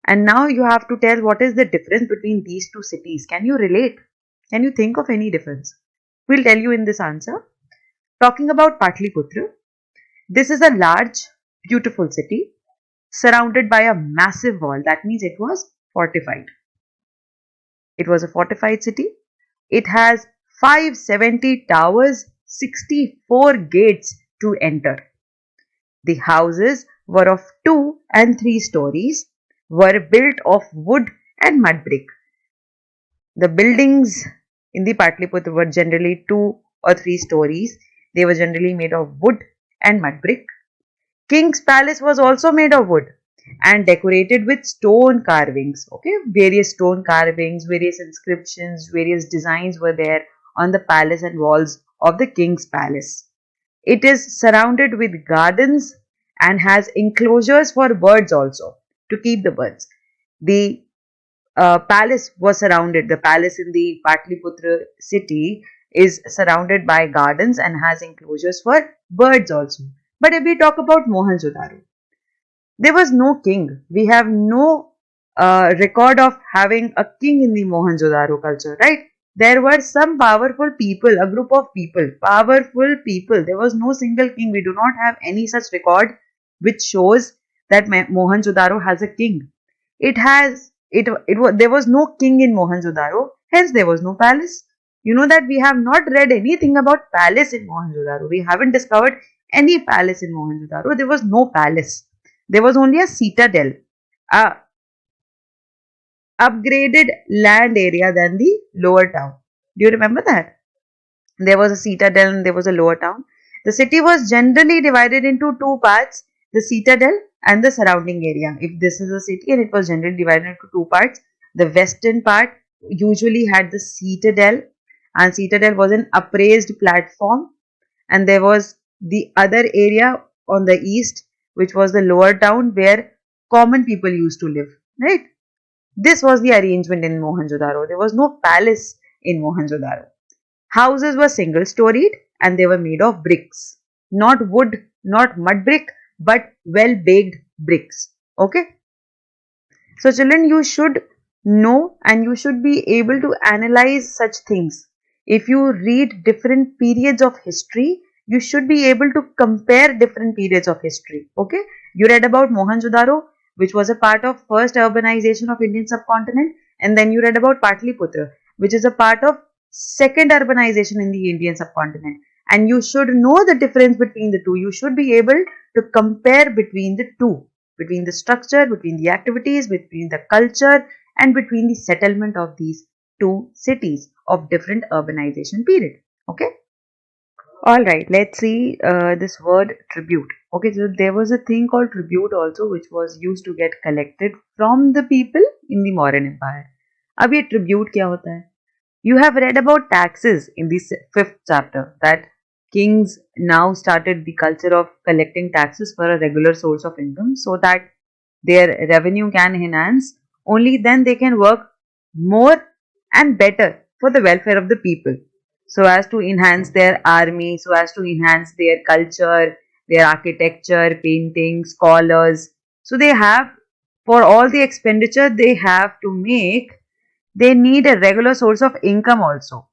And now you have to tell what is the difference between these two cities. Can you relate? Can you think of any difference? We'll tell you in this answer. Talking about Patliputra, this is a large, beautiful city surrounded by a massive wall. That means it was fortified. It was a fortified city. It has 570 towers, 64 gates to enter. The houses were of 2 and 3 stories, were built of wood and mud brick. The buildings in the Patliputra were generally 2 or 3 stories. They were generally made of wood and mud brick. King's palace was also made of wood and decorated with stone carvings. Okay, various stone carvings, various inscriptions, various designs were there on the palace and walls of the king's palace. It is surrounded with gardens and has enclosures for birds also to keep the birds. The palace was surrounded, the palace in the Patliputra city is surrounded by gardens and has enclosures for birds also. But if we talk about Mohenjo-daro, there was no king. We have no record of having a king in the Mohenjo-daro culture, right? There were some powerful people, a group of people, powerful people. There was no single king. We do not have any such record which shows that Mohenjo-daro has a king. There was no king in Mohenjo-daro, hence there was no palace. You know that we have not read anything about palace in Mohenjo-daro. We haven't discovered any palace in Mohenjo-daro. There was no palace. There was only a citadel, a upgraded land area than the lower town. Do you remember that? There was a citadel and there was a lower town. The city was generally divided into 2 parts, the citadel and the surrounding area. If this is a city and it was generally divided into 2 parts, the western part usually had the citadel, and citadel was an upraised platform, and there was the other area on the east which was the lower town where common people used to live, right? This was the arrangement in Mohenjo-daro. There was no palace in Mohenjo-daro. Houses were single storied and they were made of bricks, not wood, not mud brick, but well baked bricks. Okay, so children, you should know and you should be able to analyze such things. If you read different periods of history, you should be able to compare different periods of history. Okay, you read about Mohenjo-daro, which was a part of first urbanization of Indian subcontinent, and then you read about Patliputra, which is a part of second urbanization in the Indian subcontinent. and you should know the difference between the two. You should be able to compare between the two, between the structure, between the activities, between the culture, and between the settlement of these two cities of different urbanization period. Okay. All right, let's see this word tribute. Okay, so there was a thing called tribute also, which was used to get collected from the people in the Mauryan Empire. अब ये tribute क्या होता है? You have read about taxes in the fifth chapter, that kings now started the culture of collecting taxes for a regular source of income so that their revenue can enhance. Only then they can work more and better for the welfare of the people, so as to enhance their army, so as to enhance their culture, their architecture, painting, scholars. So they have, for all the expenditure they have to make, they need a regular source of income also.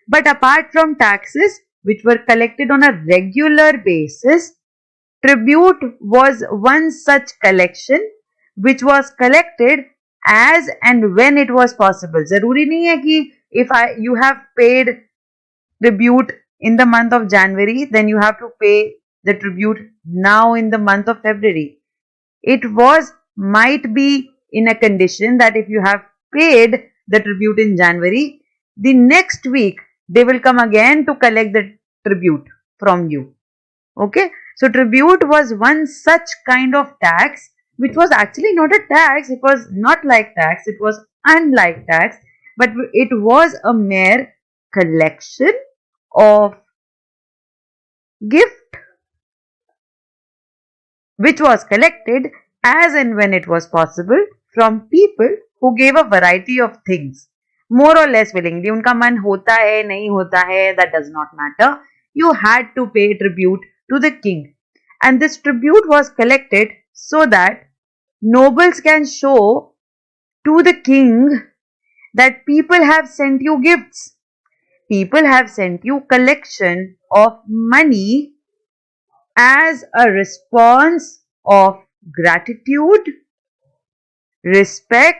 But apart from taxes, which were collected on a regular basis, tribute was one such collection which was collected as and when it was possible. जरूरी नहीं है कि if you have paid tribute in the month of January, then you have to pay the tribute now in the month of February. It might be in a condition that if you have paid the tribute in January, the next week they will come again to collect the tribute from you. Okay, so tribute was one such kind of tax which was actually not a tax. It was not like tax, it was unlike tax, but it was a mere collection of gift which was collected as and when it was possible from people who gave a variety of things, more or less willingly. उनका मन होता है नहीं होता है, that does not matter. You had to pay tribute to the king, and this tribute was collected so that nobles can show to the king that people have sent you gifts, people have sent you collection of money as a response of gratitude, respect,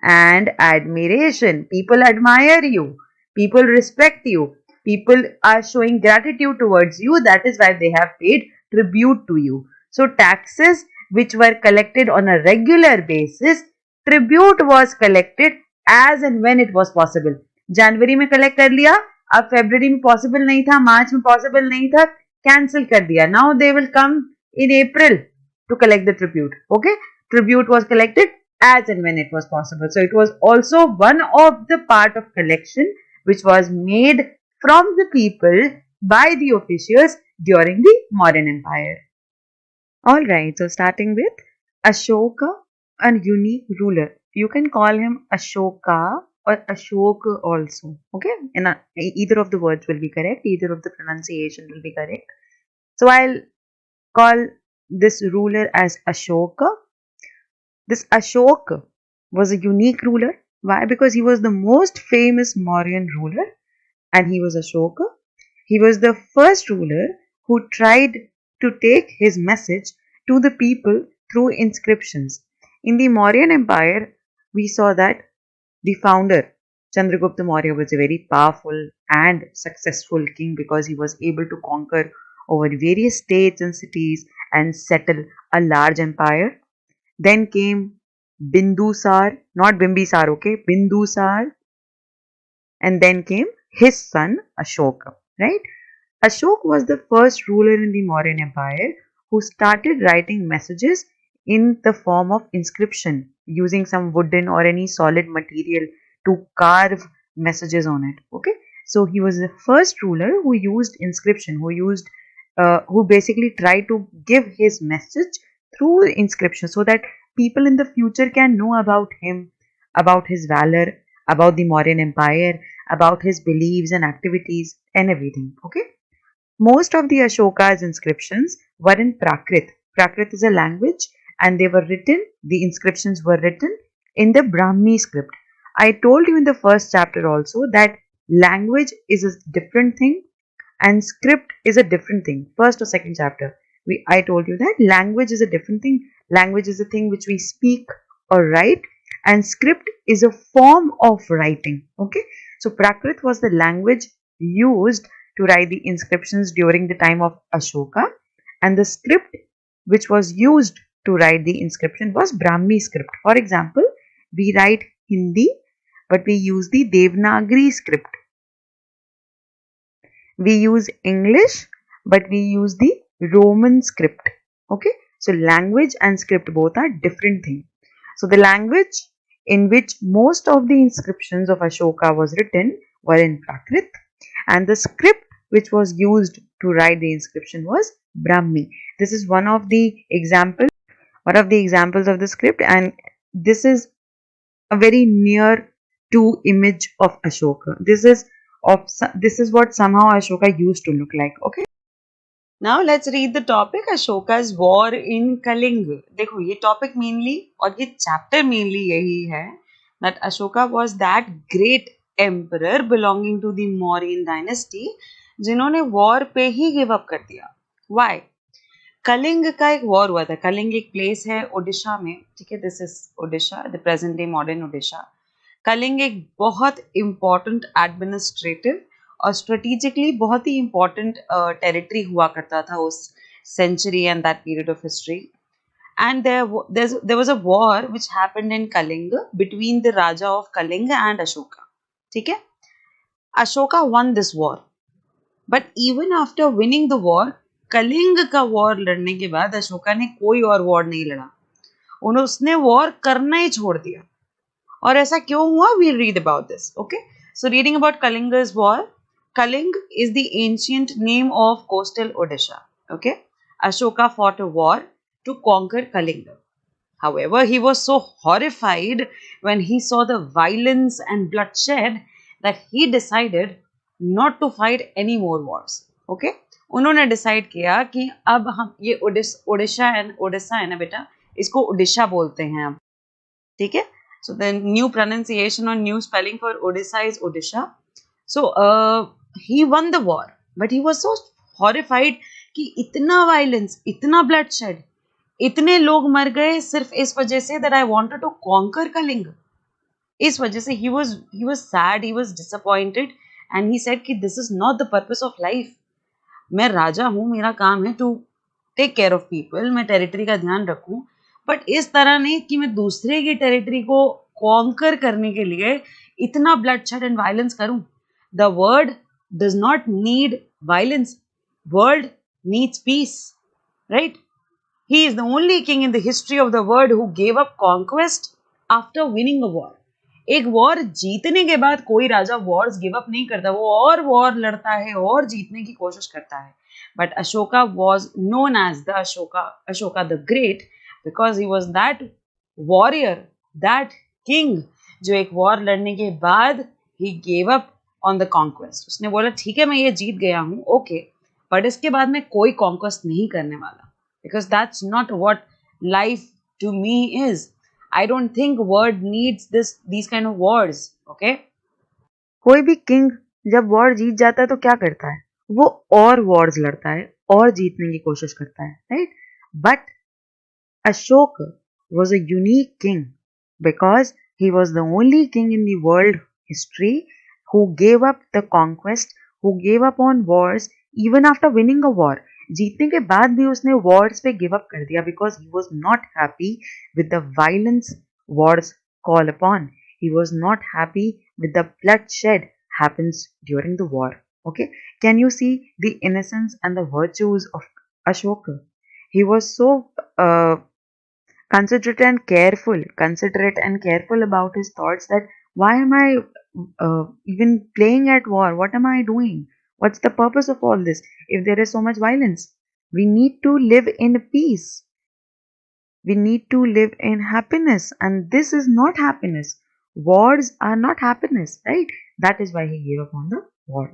and admiration. People admire you, people respect you, people are showing gratitude towards you. That is why they have paid tribute to you. So taxes which were collected on a regular basis, tribute was collected as and when it was possible. जनवरी में collect कर लिया, अब फरवरी में possible नहीं था, मार्च में possible नहीं था, कैंसिल कर दिया. Now they will come in April to collect the tribute. Okay, tribute was collected as and when it was possible. So it was also one of the part of collection which was made from the people by the officials during the Mauryan Empire. Alright, so starting with Ashoka, a unique ruler. You can call him Ashoka or Ashoka also. Okay, either of the words will be correct, either of the pronunciation will be correct. So I'll call this ruler as Ashoka. This Ashoka was a unique ruler. Why? Because he was the most famous Mauryan ruler, and he was Ashoka. He was the first ruler who tried to take his message to the people through inscriptions. In the Mauryan Empire, we saw that the founder, Chandragupta Maurya, was a very powerful and successful king because he was able to conquer over various states and cities and settle a large empire. Then came Bindusar, not Bimbisar, okay, Bindusar, and then came his son Ashoka, right? Ashoka was the first ruler in the Mauryan Empire who started writing messages in the form of inscription, using some wooden or any solid material to carve messages on it. Okay, so he was the first ruler who used inscription, who basically tried to give his message through inscription so that people in the future can know about him, about his valor, about the Mauryan Empire, about his beliefs and activities and everything. Okay, most of the Ashoka's inscriptions were in Prakrit. Prakrit is a language, and the inscriptions were written in the Brahmi script. I told you in the first chapter also that language is a different thing and script is a different thing. First or second chapter, I told you that language is a different thing. Language is a thing which we speak or write, and script is a form of writing. Okay, so Prakrit was the language used to write the inscriptions during the time of Ashoka, and the script which was used to write the inscription was Brahmi script. For example, we write Hindi, but we use the Devanagari script. We use English, but we use the Roman script. Okay, so language and script both are different things. So the language in which most of the inscriptions of Ashoka was written were in Prakrit, and the script which was used to write the inscription was Brahmi. This is one of the examples of the script, and this is a very near to image of Ashoka. This is what somehow Ashoka used to look like. Okay. Now let's read the topic Ashoka's war in Kaling. देखो ये topic mainly और ये chapter mainly यही है that Ashoka was that great emperor belonging to the Mauryan dynasty जिन्होंने war पे ही give up कर दिया. Why? कलिंग का एक वॉर हुआ था. कलिंग एक प्लेस है ओडिशा में. ठीक है, this is Odisha, the present day modern Odisha. Kalinga एक बहुत इंपॉर्टेंट एडमिनिस्ट्रेटिव और स्ट्रेटेजिकली बहुत ही इंपॉर्टेंट टेरिटरी हुआ करता था उस century and that period of history. And there was a war which happened in Kalinga between the raja of Kalinga and Ashoka. ठीक है, Ashoka won this war, but even after winning the war, Kalinga का war लड़ने के बाद अशोका ने कोई और वॉर नहीं लड़ा. उसने वॉर करना ही छोड़ दिया. और ऐसा क्यों हुआ? We read about this. Okay, so reading about Kalinga's war. Kalinga is the ancient name of coastal Odisha. Okay, Ashoka fought a war to conquer Kalinga. However, he was so horrified when he saw the violence and bloodshed that he decided not to fight any more wars. Okay, उन्होंने decide किया कि अब हम ये ओडिशा है ना बेटा, इसको ओडिशा बोलते हैं अब. ठीक है, सो द न्यू प्रोनाउंसिएशन और new spelling for Odisha is Odisha. So he one the war, but he was so horrified कि इतना वायलेंस, इतना ब्लडशेड, इतने लोग मर गए सिर्फ इस वजह से that I wanted to conquer Kalinga. इस वजह से he was sad, he was disappointed, and he said कि this is not the purpose of life. मैं राजा हूँ, मेरा काम है to take care of people, मैं टेरिटरी का ध्यान रखूं, बट इस तरह नहीं कि मैं दूसरे की टेरिटरी को कॉन्कर करने के लिए इतना ब्लडशेड एंड वायलेंस करूं. The world does not need violence, world needs peace, right? He is the only king in the history of the world who gave up conquest after winning a war. एक war जीतने के बाद कोई राजा Wars give up नहीं करता, वो और war लड़ता है और जीतने की कोशिश करता है. But Ashoka was known as the Ashoka the great because he was that warrior, that king जो एक वॉर लड़ने के बाद ही gave up on the conquest. उसने बोला ठीक है मैं ये जीत गया हूँ, ओके, बट इसके बाद मैं कोई कॉन्क्वेस्ट नहीं करने वाला, because that's not what life to me is. I don't think world needs these kind of wars. Okay, कोई भी किंग जब वॉर जीत जाता है तो क्या करता है? वो और वॉर्स लड़ता है और जीतने की कोशिश करता है, right? But Ashok was a unique king because he was the only king in the world history who gave up the conquest, who gave up on wars even after winning a war. जीतने के बाद भी उसने Wars पे give up कर दिया because he was not happy with the violence Wars call upon. He was not happy with the bloodshed happens during the war. Okay, can you see the innocence and the virtues of Ashoka? He was so considerate and careful about his thoughts that why am I even playing at war? What am I doing? What's the purpose of all this if there is so much violence? We need to live in peace. We need to live in happiness, and this is not happiness. Wars are not happiness, right? That is why he gave up on the war.